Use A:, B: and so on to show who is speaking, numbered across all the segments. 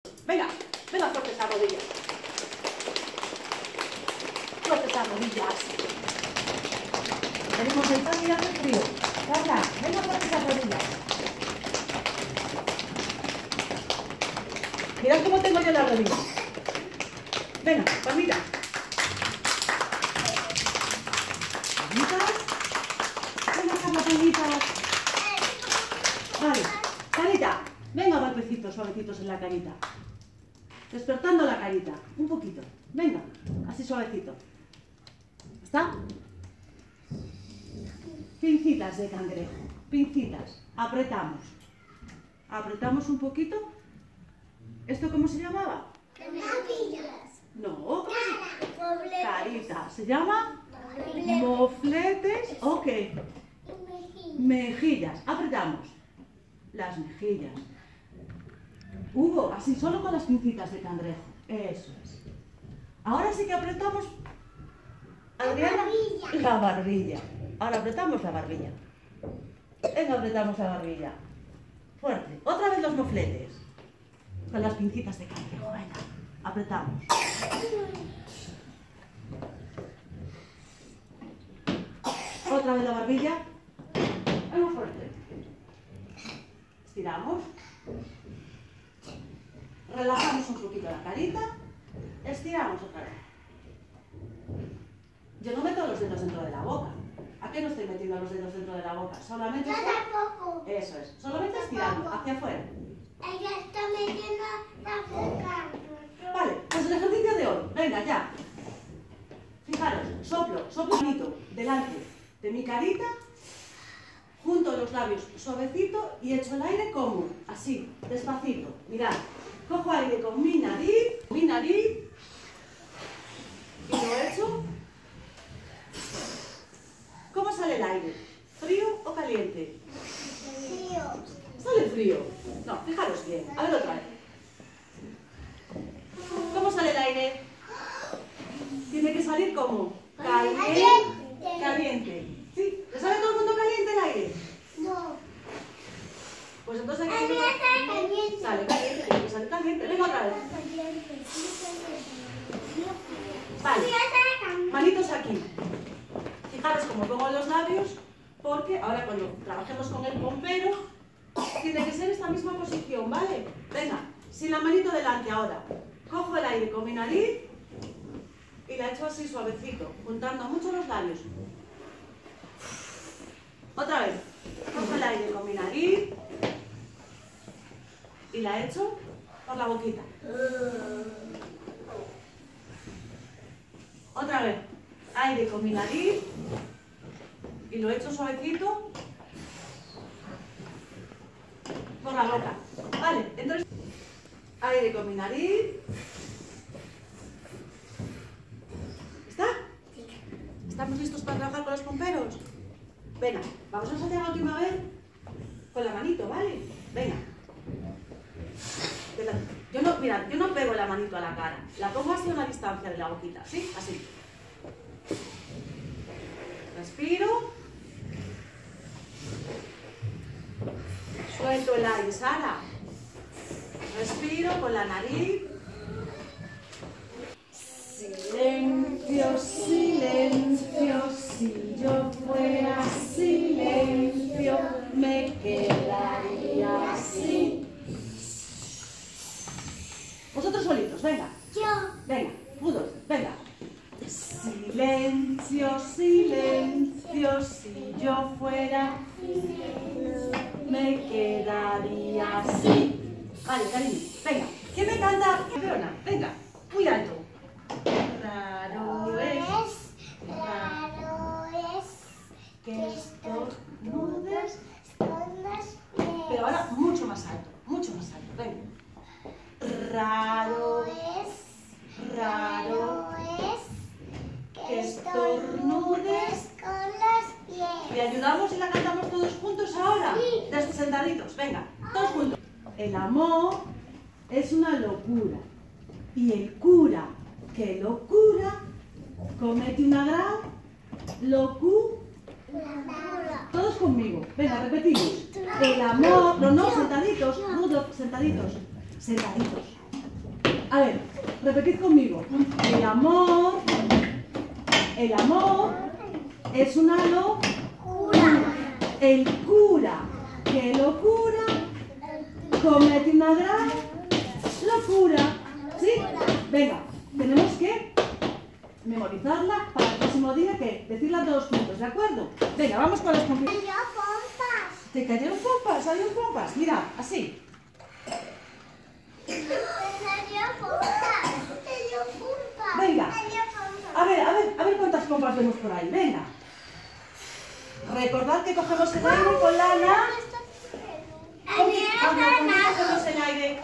A: Venga, venga, fuerte esas rodillas. Fuerte esas rodillas. Tenemos el pan y hace frío. Carla, venga, fuerte esas rodillas. Mirad cómo tengo yo las rodillas. Venga, palmita. Palmitas. Venga, Carla, palmitas. Vale, carita. Venga, golpecitos suavecitos en la carita. Despertando la carita. Un poquito. Venga, así suavecito. ¿Está? Pincitas de cangrejo. Pincitas. Apretamos. Apretamos un poquito. ¿Esto cómo se llamaba? No, ¿cómo se... Carita. ¿Se llama? Mofletes. Ok. Mejillas. Apretamos. Las mejillas. Hugo, así solo con las pincitas de cangrejo. Eso es. Ahora sí que apretamos, Adriana, la barbilla. Ahora apretamos la barbilla. Venga, apretamos la barbilla. Fuerte. Otra vez los mofletes. Con las pincitas de cangrejo. Venga, apretamos. Otra vez la barbilla. Venga, fuerte. Estiramos. Relajamos un poquito la carita. Estiramos otra vez. Yo no meto los dedos dentro de la boca. ¿A qué no estoy metiendo los dedos dentro de la boca? Solamente... Eso es. Solamente estirando hacia afuera.
B: Ella está metiendo la boca.
A: Vale, pues el ejercicio de hoy. Venga, ya. Fijaros, soplo bonito delante de mi carita, junto los labios suavecito y echo el aire como, así, despacito. Mirad, cojo aire con mi nariz, y lo echo. ¿Cómo sale el aire? ¿Frío o caliente?
B: Frío.
A: ¿Sale frío? No, fijaros bien. A ver otra vez. ¿Cómo sale el aire? Tiene que salir como caliente. Caliente. ¿Sí? ¿Le sale todo el mundo caliente el aire?
B: No.
A: Pues entonces aquí
B: Sale caliente.
A: sale caliente, tiene que salir caliente. Venga otra vez. Vale. Manitos aquí. Fijaros cómo pongo los labios, porque ahora cuando trabajemos con el pompero, tiene que ser esta misma posición, ¿vale? Venga, sin la manito delante ahora. Cojo el aire con mi nariz y la echo así suavecito, juntando mucho los labios. Otra vez. Cojo el aire con mi nariz y la echo por la boquita. Otra vez. Aire con mi nariz y lo echo suavecito por la boca. Vale, entonces aire con mi nariz. ¿Está? ¿Estamos listos para trabajar con los pomperos? Venga, vamos a hacer la última vez con la manito, ¿vale? Venga. Yo no pego la manito a la cara, la pongo así a una distancia de la boquita, ¿sí? Así. Respiro. Suelto el aire, Sara. Respiro con la nariz. Silencio, silencio, si yo fuera silencio, me quedaría así. Vosotros solitos, venga.
B: Yo.
A: Venga, juntos, venga. Silencio, silencio, si yo fuera, me quedaría así. Vale, cariño, venga. ¿Quién me canta? Leona, venga, muy alto. Raro es que estornudes, pero ahora mucho más alto, venga. Raro es que estornudes
B: con los pies.
A: ¿Le ayudamos y la cantamos todos juntos ahora?
B: Sí.
A: Desde sentaditos, venga, todos juntos. El amor es una locura y el cura que lo cura comete una gran locura. Todos conmigo, venga, repetimos. El amor, no, sentaditos, sentaditos. A ver, repetid conmigo. El amor es una locura. El cura que lo cura comete una gran locura. ¿Sí? Venga, tenemos que memorizarla para el próximo día, que decirla todos juntos, ¿de acuerdo? Venga, vamos con las pompas. ¿Te cayeron pompas? ¿Salieron pompas? Mira, así. Venga. A ver cuántas pompas vemos por ahí. Venga. Recordad que cogemos el aire con la nariz. Cogemos el aire.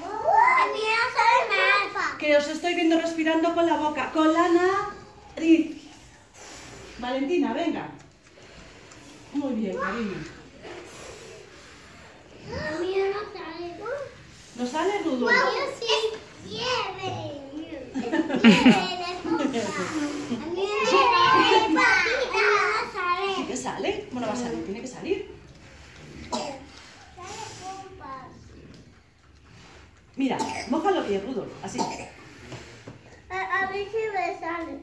A: Que os estoy viendo respirando con la boca. Con la nariz. Valentina, venga. Muy bien, cariño. ¿No sale, Rudo? ¿Sí que sale? ¿Cómo no va a salir? Tiene que salir. Mira, mójalo bien, Rudo. Así.
B: A ver si me sale.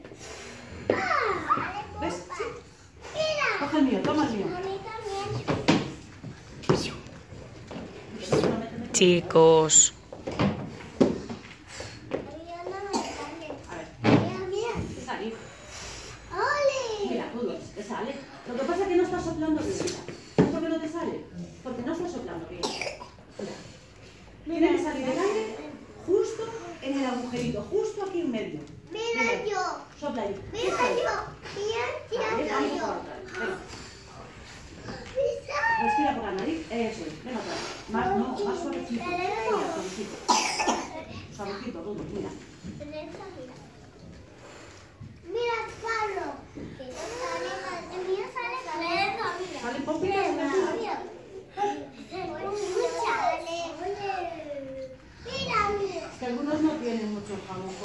A: ¿Ves? Sí. Coge el mío, toma el mío.
B: A mí también.
C: Chicos.
A: A ver,
B: Mira.
A: ¿qué sale?
B: ¡Ole!
A: Mira, Rudo, te sale. Lo que pasa es que no estás soplando bien. ¿Sabes por qué no te sale? Porque no estás soplando bien. Mira. Tiene que salir el aire justo en el agujerito, justo aquí en medio.
B: Mira yo.
A: Sopla ahí.
B: Mira yo.
A: Vale,
B: Mira
A: vamos
B: yo.
A: por otra vez. Venga. Respira por la nariz. Eso es. Venga, otra vez. Más suavecito. Mira, suavecito. Suavecito, Rudo, mira.
B: Mira, Pablo. El mío sale.
A: ¿Salen pompitas en la cara?
B: Mira, mira.
A: Es que algunos no tienen mucho jamón.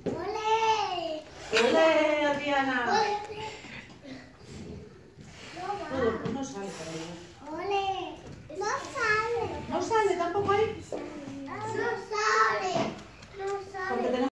B: ¡Ole!
A: ¡Ole, Adriana!
B: ¡Ole!
A: Rudo, pues no sale por ahí.
B: ¡Ole! No sale.
A: ¿No sale tampoco ahí?
B: No